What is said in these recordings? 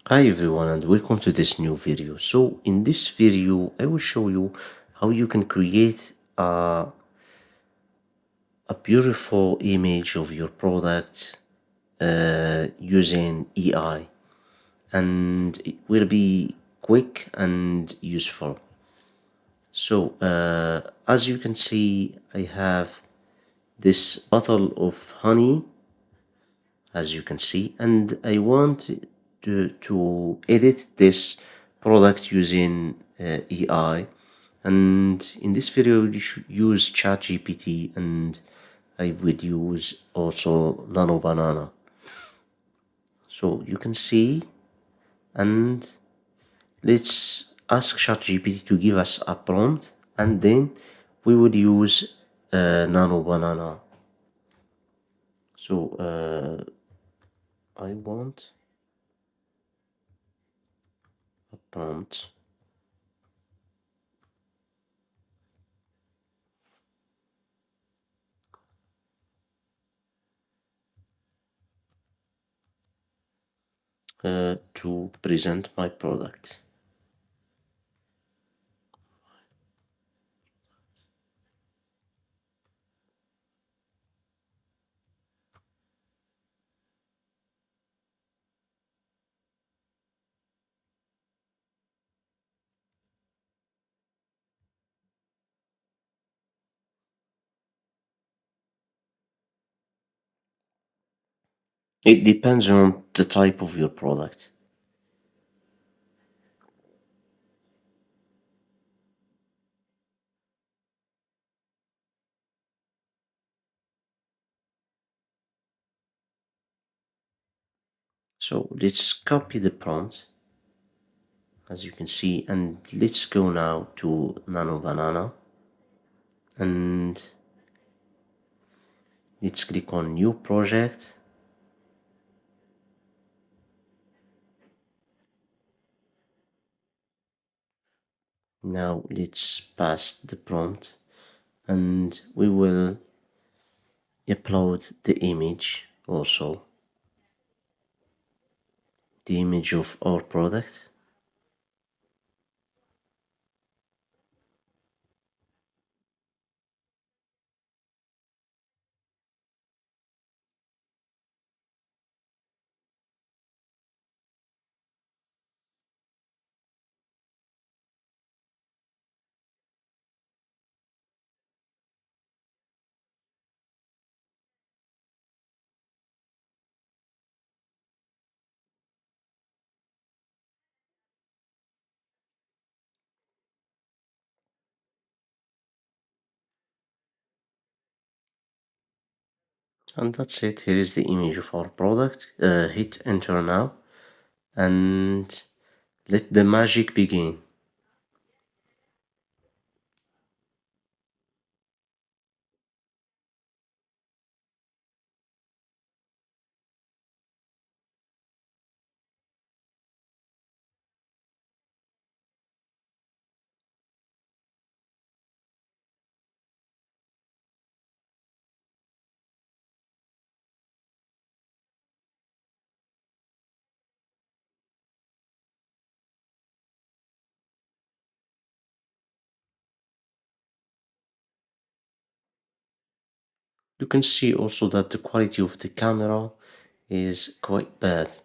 Hi everyone and welcome to this new video. So in this video I will show you how you can create a beautiful image of your product using AI, and it will be quick and useful. So as you can see, I have this bottle of honey, as you can see, and I want to edit this product using AI. And in this video you should use ChatGPT, and I would use also Nano Banana. So you can see, and let's ask ChatGPT to give us a prompt, and then we would use Nano Banana. So I want a prompt to present my product. It depends on the type of your product. So let's copy the prompt, as you can see, and let's go now to Nano Banana, and let's click on new project. Now let's pass the prompt, and we will upload the image, also the image of our product. And that's it. Here is the image of our product. Hit enter now, and let the magic begin. You can see also that the quality of the camera is quite bad.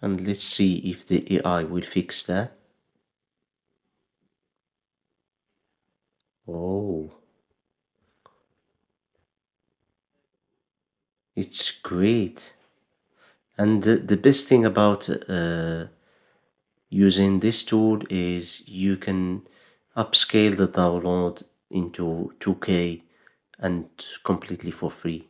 And let's see if the AI will fix that. Oh, it's great. And the best thing about using this tool is you can upscale the download into 2K and completely for free.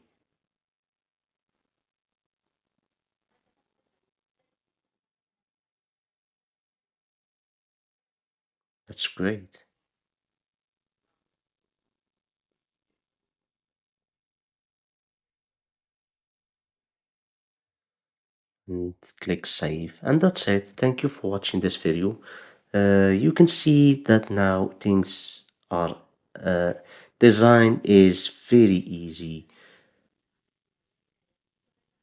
That's great. And click save, and that's it. Thank you for watching this video. You can see that now things are design is very easy.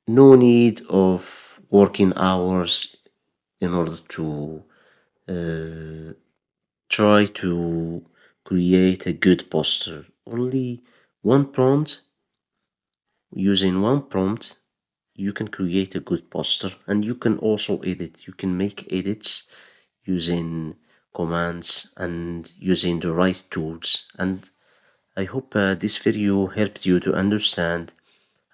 No need of working hours in order to uh, try to create a good poster. Only one prompt, using one prompt, you can create a good poster, and you can also edit. You can make edits using commands and using the right tools. And I hope this video helped you to understand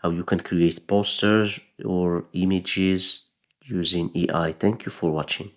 how you can create posters or images using AI. Thank you for watching.